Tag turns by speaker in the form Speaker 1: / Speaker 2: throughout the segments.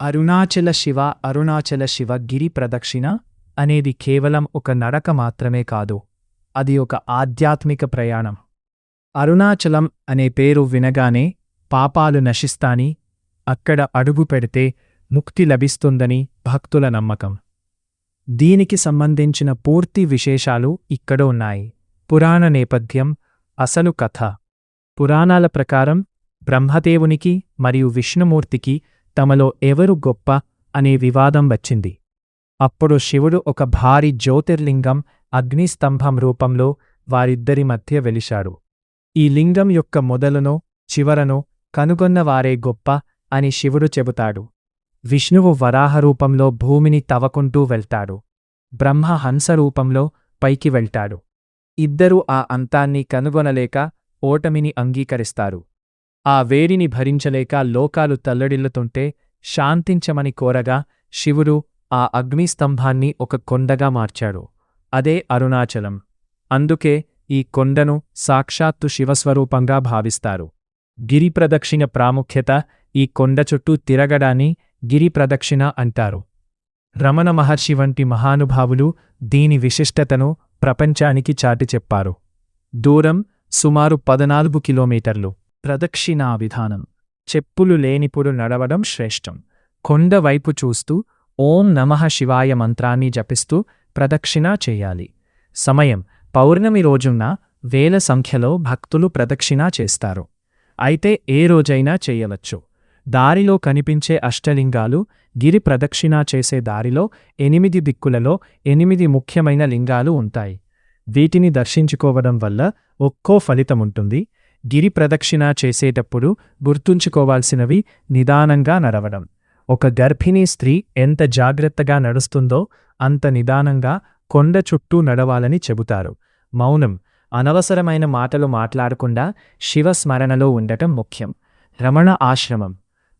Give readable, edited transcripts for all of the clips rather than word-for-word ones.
Speaker 1: అరుణాచల శివ గిరి ప్రదక్షిణ అనేది కేవలం ఒక నడక మాత్రమే కాదు, అది ఒక ఆధ్యాత్మిక ప్రయాణం. అరుణాచలం అనే పేరు వినగానే పాపాలు నశిస్తాని, అక్కడ అడుగు పెడితే ముక్తి లభిస్తుందని భక్తుల నమ్మకం. దీనికి సంబంధించిన పూర్తి విశేషాలు ఇక్కడ ఉన్నాయి. పురాణ నేపథ్యం, అసలు కథ. పురాణాల ప్రకారం బ్రహ్మదేవునికి మరియు విష్ణుమూర్తికి తమలో ఎవరు గొప్ప అనే వివాదం వచ్చింది. అప్పుడు శివుడు ఒక భారీ జ్యోతిర్లింగం అగ్నిస్తంభం రూపంలో వారిద్దరి మధ్య వెలిశాడు. ఈ లింగం యొక్క మొదలునో చివరనో కనుగొన్నవారే గొప్ప అని శివుడు చెబుతాడు. విష్ణువు వరాహ రూపంలో భూమిని తవ్వకుంటూ వెళ్తాడు. బ్రహ్మ హంస రూపంలో పైకి వెళ్తాడు. ఇద్దరూ ఆ అంతాన్ని కనుగొనలేక ఓటమిని అంగీకరిస్తారు. ఆ వేడిని భరించలేక లోకాలు తల్లడిల్లుతుంటే శాంతించమని కోరగా శివుడు ఆ అగ్నిస్తంభాన్ని ఒక కొండగా మార్చాడు. అదే అరుణాచలం. అందుకే ఈ కొండను సాక్షాత్తు శివస్వరూపంగా భావిస్తారు. గిరి ప్రదక్షిణ ప్రాముఖ్యత. ఈ కొండ చుట్టూ తిరగడాన్ని గిరి ప్రదక్షిణ అంటారు. రమణ మహర్షి వంటి మహానుభావులు దీని విశిష్టతను ప్రపంచానికి చాటి చెప్పారు. దూరం సుమారు 14 కిలోమీటర్లు. ప్రదక్షిణా విధానం. చెప్పులు లేనిప్పుడు నడవడం శ్రేష్టం. కొండ వైపు చూస్తూ ఓం నమః శివాయ మంత్రాన్ని జపిస్తూ ప్రదక్షిణ చేయాలి. సమయం. పౌర్ణమి రోజున వేల సంఖ్యలో భక్తులు ప్రదక్షిణ చేస్తారు. అయితే ఏ రోజైనా చేయవచ్చు. దారిలో కనిపించే అష్టలింగాలు. గిరి ప్రదక్షిణ చేసే దారిలో 8 దిక్కులలో 8 ముఖ్యమైన లింగాలు ఉంటాయి. వీటిని దర్శించుకోవడం వల్ల ఒక్కో ఫలితముంటుంది. గిరి ప్రదక్షిణ చేసేటప్పుడు గుర్తుంచుకోవాల్సినవి: నిదానంగా నడవడం. ఒక గర్భిణీ స్త్రీ ఎంత జాగ్రత్తగా నడుస్తుందో అంత నిదానంగా కొండ చుట్టూ నడవాలని చెబుతారు. మౌనం. అనవసరమైన మాటలు మాట్లాడకుండా శివస్మరణలో ఉండటం ముఖ్యం. రమణ ఆశ్రమం.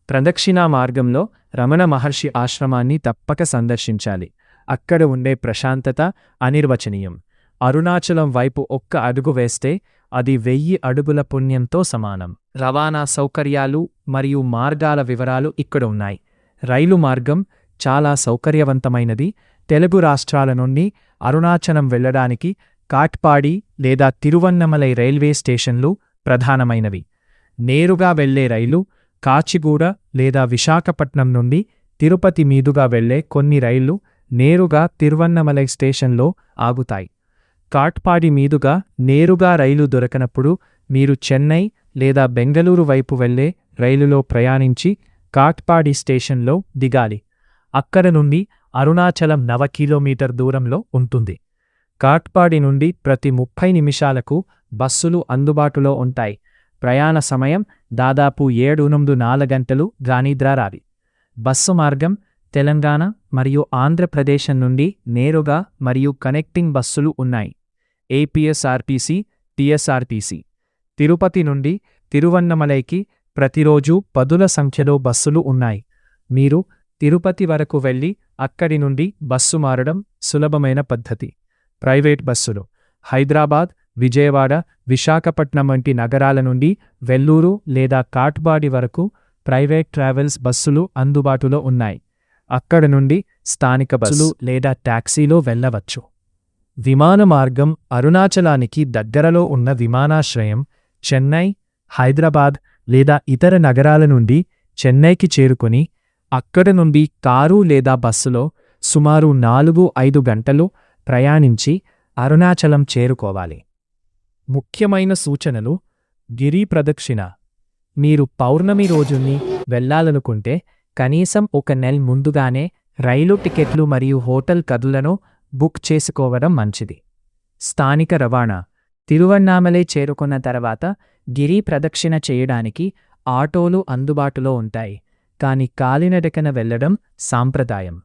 Speaker 1: ప్రదక్షిణా మార్గంలో రమణ మహర్షి ఆశ్రమాన్ని తప్పక సందర్శించాలి. అక్కడ ఉండే ప్రశాంతత అనిర్వచనీయం. అరుణాచలం వైపు ఒక్క అడుగు వేస్తే అది 1000 అడుగుల పుణ్యంతో సమానం. రవాణా సౌకర్యాలు మరియు మార్గాల వివరాలు ఇక్కడ ఉన్నాయి. రైలు మార్గం చాలా సౌకర్యవంతమైనది. తెలుగు రాష్ట్రాల నుండి అరుణాచలం వెళ్లడానికి కాట్పాడి లేదా తిరువన్నమలై రైల్వే స్టేషన్లు ప్రధానమైనవి. నేరుగా వెళ్లే రైలు కాచిగూడ లేదా విశాఖపట్నం నుండి తిరుపతి మీదుగా వెళ్లే కొన్ని రైళ్లు నేరుగా తిరువన్నమలై స్టేషన్లో ఆగుతాయి. కాట్పాడి మీదుగా నేరుగా రైలు దొరకనప్పుడు మీరు చెన్నై లేదా బెంగళూరు వైపు వెళ్లే రైలులో ప్రయాణించి కాట్పాడి స్టేషన్లో దిగాలి. అక్కడ నుండి అరుణాచలం 9 కిలోమీటర్ దూరంలో ఉంటుంది. కాట్పాడి నుండి ప్రతి 30 నిమిషాలకు బస్సులు అందుబాటులో ఉంటాయి. ప్రయాణ సమయం దాదాపు 7-8 గంటలు. గానిద్రారావి. బస్సు మార్గం తెలంగాణ మరియు ఆంధ్రప్రదేశ్ నుండి నేరుగా మరియు కనెక్టింగ్ బస్సులు ఉన్నాయి. APSRTC, TSRTC. తిరుపతి నుండి తిరువన్నమలైకి ప్రతిరోజూ 10ల సంఖ్యలో బస్సులు ఉన్నాయి. మీరు తిరుపతి వరకు వెళ్లి అక్కడి నుండి బస్సు మారడం సులభమైన పద్ధతి. ప్రైవేట్ బస్సులు. హైదరాబాద్, విజయవాడ, విశాఖపట్నం వంటి నగరాల నుండి వెల్లూరు లేదా కాట్పాడి వరకు ప్రైవేట్ ట్రావెల్స్ బస్సులు అందుబాటులో ఉన్నాయి. అక్కడ నుండి స్థానిక బస్సులు లేదా టాక్సీలో వెళ్లవచ్చు. విమాన మార్గం. అరుణాచలానికి దగ్గరలో ఉన్న విమానాశ్రయం చెన్నై, హైదరాబాద్ లేదా ఇతర నగరాల నుండి చెన్నైకి చేరుకుని అక్కడ నుండి కారు లేదా బస్సులో సుమారు 4-5 గంటలు ప్రయాణించి అరుణాచలం చేరుకోవాలి. ముఖ్యమైన సూచనలు. గిరి ప్రదక్షిణ. మీరు పౌర్ణమి రోజుని వెళ్లాలనుకుంటే కనీసం 1 నెల ముందుగానే రైలు టికెట్లు మరియు హోటల్ గదులను బుక్ చేసుకోవడం మంచిది. స్థానిక రవాణా. తిరువన్నామలై చేరుకున్న తర్వాత గిరి ప్రదక్షిణ చేయడానికి ఆటోలు అందుబాటులో ఉంటాయి, కానీ కాలినడకన వెళ్లడం సాంప్రదాయం.